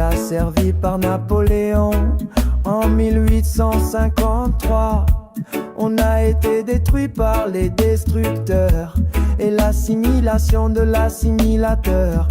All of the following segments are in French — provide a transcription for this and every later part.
asservi par Napoléon en 1853. On a été détruit par les destructeurs et l'assimilation de l'assimilateur.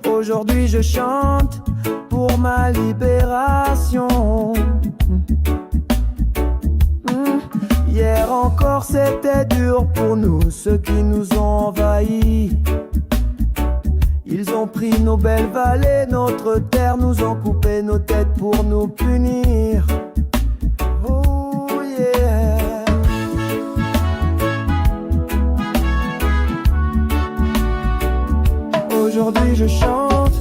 Aujourd'hui je chante pour ma libération. Hier encore c'était dur pour nous, ceux qui nous ont envahis. Ils ont pris nos belles vallées, notre terre, nous ont coupé nos têtes pour nous punir. Oh yeah. Aujourd'hui je chante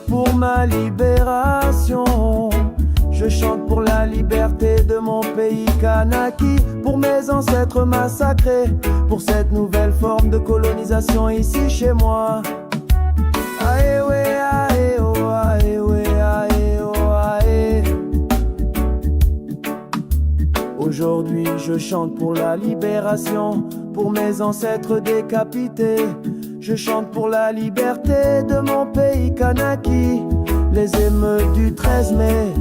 pour ma libération. Je chante pour la liberté de mon pays Kanaki, pour mes ancêtres massacrés, pour cette nouvelle forme de colonisation ici chez moi. Aïe ouais, aïe oh, aïe ouais, aïe oh, aïe. Aujourd'hui je chante pour la libération, pour mes ancêtres décapités. Je chante pour la liberté de mon pays Kanaki. Les émeutes du 13 mai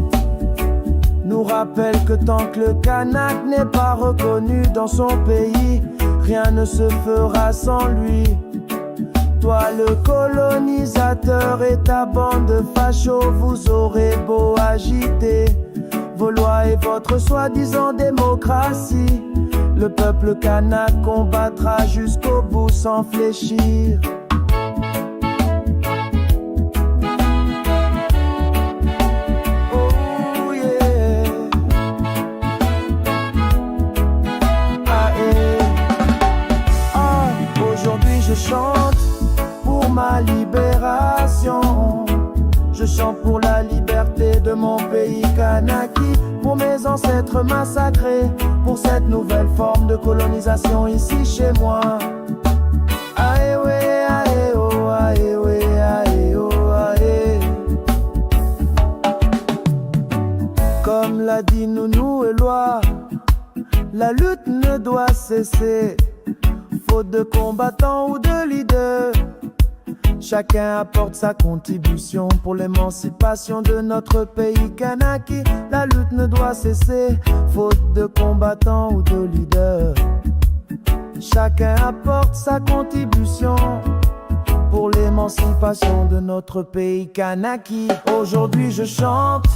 nous rappellent que tant que le Kanak n'est pas reconnu dans son pays, rien ne se fera sans lui. Toi le colonisateur et ta bande de fachos, vous aurez beau agiter vos lois et votre soi-disant démocratie, le peuple kanak combattra jusqu'au bout sans fléchir. Oh yeah. Ah, ah, aujourd'hui je chante pour ma libération. Je chante pour la liberté de mon pays Kanaki, pour mes ancêtres massacrés, pour cette nouvelle forme de colonisation ici chez moi. Aïe ouais, aïe oh, aïe ouais, aïe oh, aïe. Comme l'a dit Nounou Eloi, la lutte ne doit cesser, faute de combattants ou de leaders. Chacun apporte sa contribution pour l'émancipation de notre pays Kanaki. La lutte ne doit cesser, faute de combattants ou de leaders. Chacun apporte sa contribution pour l'émancipation de notre pays Kanaki. Aujourd'hui je chante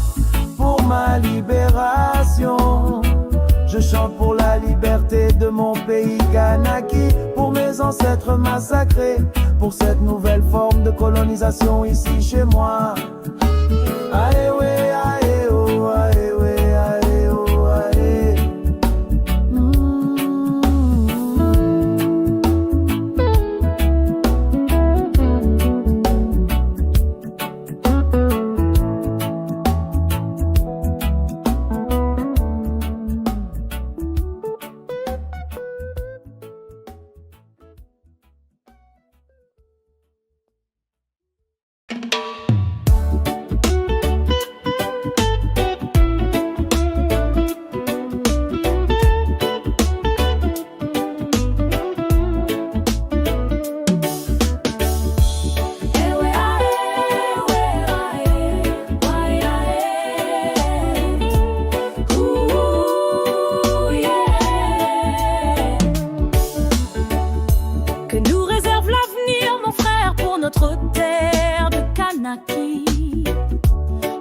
pour ma libération. Je chante pour la liberté de mon pays Kanaki, pour mes ancêtres massacrés, pour cette nouvelle forme de colonisation ici chez moi. Aïe ouais, aïe oh, aïe ouais, aïe oh, aïe.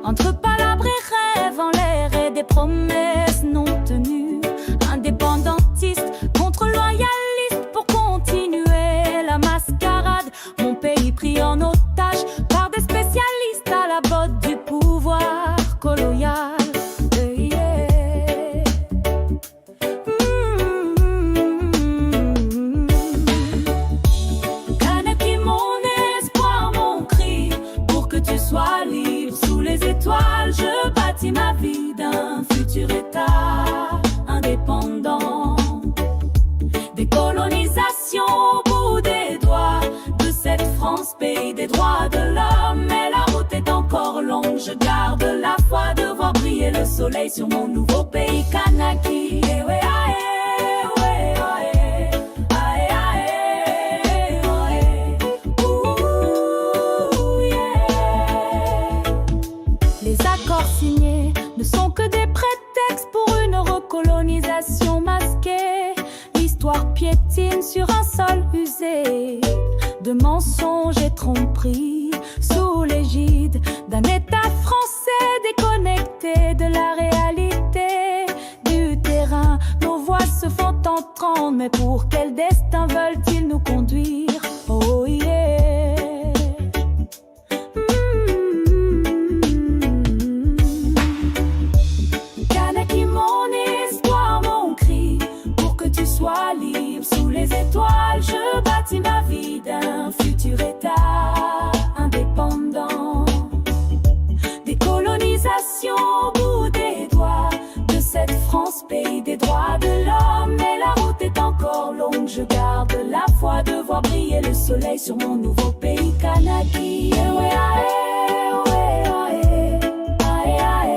Entre palabres et rêves en l'air et des promesses non tenues, indépendantistes contre loyalistes pour continuer la mascarade. Mon pays pris en otage par des spécialistes à la botte du pouvoir colonial. Kanaki, mon espoir, mon cri, pour que tu sois libre sous les étoiles. Je bâtis ma vie d'un futur État indépendant. Décolonisation au bout des doigts de cette France, pays des droits de l'homme. Mais la route est encore longue, je garde la foi de voir briller le soleil sur mon nouveau pays Kanaki. Eh ouais, ah, eh, ouais, ah, eh, ah, eh, ah, eh, oh, eh. Ouh, yeah. de mensonges et tromperies, sous l'égide d'un État français déconnecté de la réalité du terrain. Nos voix se font entendre, mais pour quel destin veulent-ils nous conduire? Oh yeah. Kanaki, mon espoir, mon cri, pour que tu sois libre sous les étoiles. Je bâtis ma vie d'un futur État indépendant. Décolonisation au bout des doigts de cette France, pays des droits de l'homme. Mais la route est encore longue, je garde la foi de voir briller le soleil sur mon nouveau pays Kanaki. Eh ouais, ah, eh, ouais, ah, eh, ah, eh, ah, eh.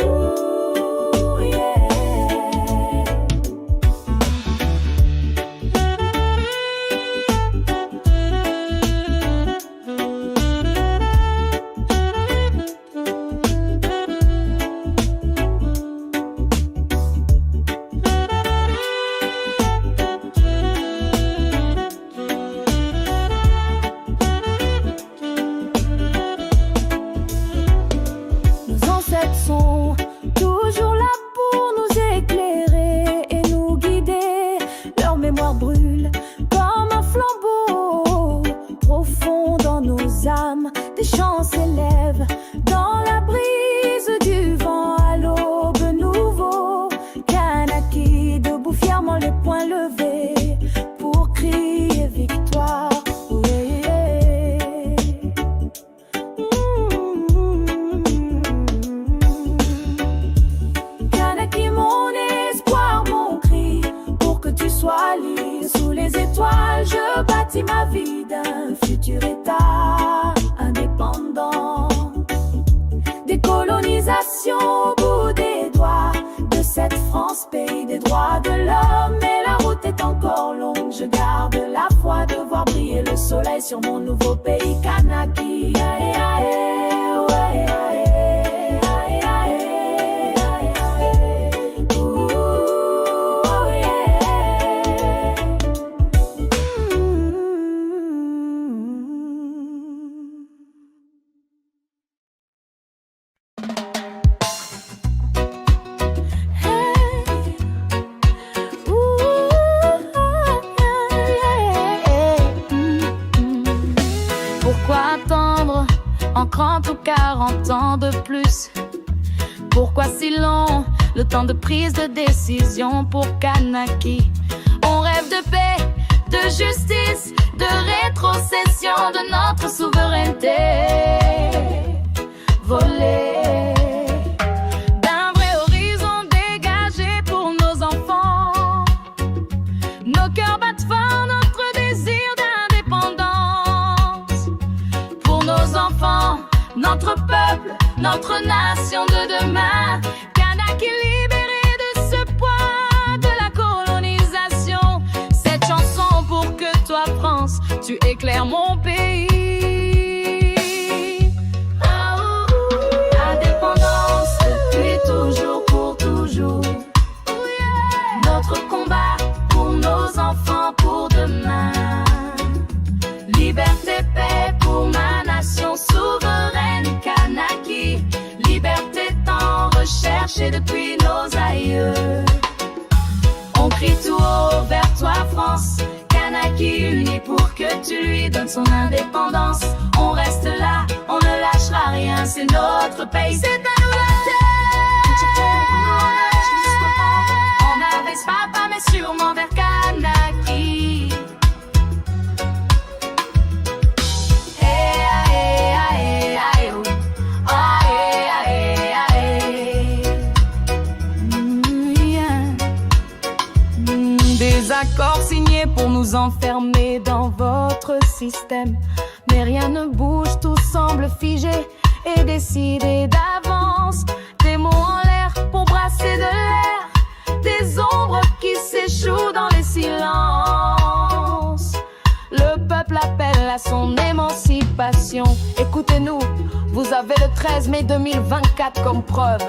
Ooh, yeah. Nos ancêtres sont toujours là pour nous éclairer et nous guider. Leur mémoire brûle comme un flambeau profond dans nos âmes. Des chants s'élèvent dans la brise du vent à l'aube nouveau. Kanaki, debout fièrement les poings levés pour crier victoire. Kanaki, mon espoir, mon cri, pour que tu sois libre sous les étoiles. Je bâtis ma vie d'un futur État indépendant. Décolonisation au bout des doigts de cette France, pays des droits de l'homme. Mais la route est encore longue, je garde la foi de voir briller le soleil sur mon nouveau pays Kanaki. Aïe, aïe, ouais, aïe, aïe, aïe, aïe, aïe. Ooh, oh yeah. Hey. Ooh, pourquoi attendre encore 30 ou 40 ans de plus? Pourquoi si long le temps de prise de décision pour Kanaki? On rêve de paix, de justice, de rétrocession de notre souveraineté volée. D'un vrai horizon dégagé pour nos enfants. Nos cœurs battent fort notre désir d'indépendance. Pour nos enfants, notre peuple, notre nation de demain. Kanaki libéré de ce poids de la colonisation. Cette chanson pour que toi, France, tu éclaires mon pays. Indépendance depuis toujours, pour toujours. Notre combat pour nos enfants, pour demain. Liberté, paix pour ma nation souveraine Kanaki. Liberté tant recherchée depuis nos aïeux. On crie tout haut vers toi France, Kanaki uni pour que tu lui donnes son indépendance. On reste là, on ne lâchera rien, c'est notre pays, c'est à nous la terre. On n'abaissera pas mais sûrement vers Kanaki. Des accords signés pour nous enfermer dans votre système. Mais rien ne bouge, tout semble figé et décidé d'avance. Des mots en l'air pour brasser de l'air, des ombres qui s'échouent dans les silences. Le peuple appelle à son émancipation. Écoutez-nous, vous avez le 13 mai 2024 comme preuve.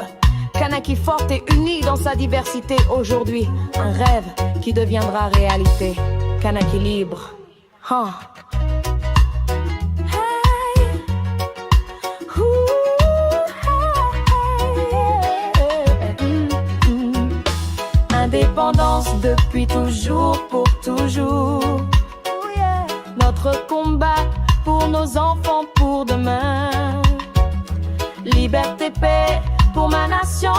Kanaki forte et unie dans sa diversité aujourd'hui. Un rêve qui deviendra réalité. Kanaki libre. Huh. Indépendance depuis toujours, pour toujours. Notre combat pour nos enfants, pour demain. Liberté, paix pour ma nation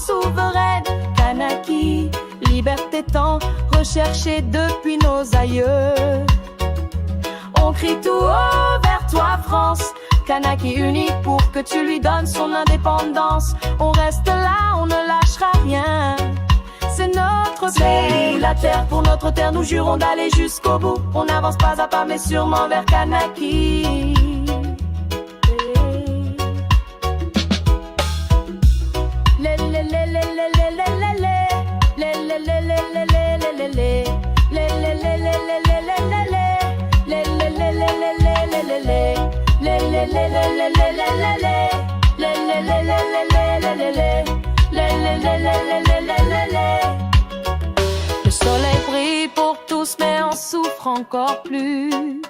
souveraine. Kanaki, liberté tant recherchée depuis nos aïeux. On crie tout haut vers toi France, Kanaki uni pour que tu lui donnes son indépendance. On reste là, on ne lâchera rien. C'est notre pays, la terre pour notre terre, nous jurons d'aller jusqu'au bout. On n'avance pas à pas mais sûrement vers Kanaki. Le soleil brille pour tous, mais on souffre encore plus.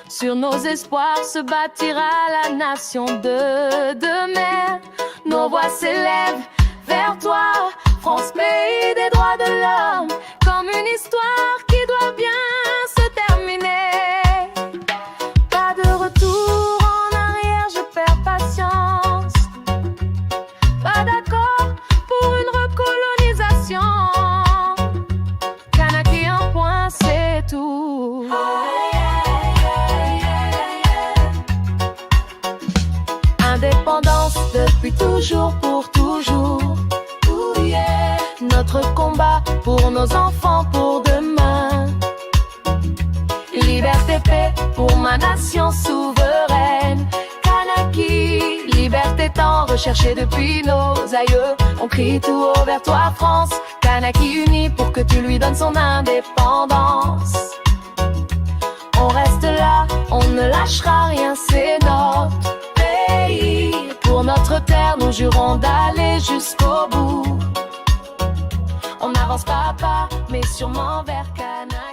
Sur nos espoirs se bâtira la nation de demain. Nos voix s'élèvent vers toi, France, pays des droits de l'homme, comme une histoire qui doit bien se terminer. Pas de retour en arrière, je perds patience. Pas d'accord pour une recolonisation. Kanaki un point, c'est tout. Indépendance depuis toujours, pour toujours. Notre combat pour nos enfants, pour demain. Liberté, paix pour ma nation souveraine. Kanaki, liberté tant recherchée depuis nos aïeux. On crie tout haut vers toi France, Kanaki uni pour que tu lui donnes son indépendance. On reste là, on ne lâchera rien, c'est notre pays. Pour notre terre, nous jurons d'aller jusqu'au bout. On n'avance pas à pas, mais sûrement vers Kanaki.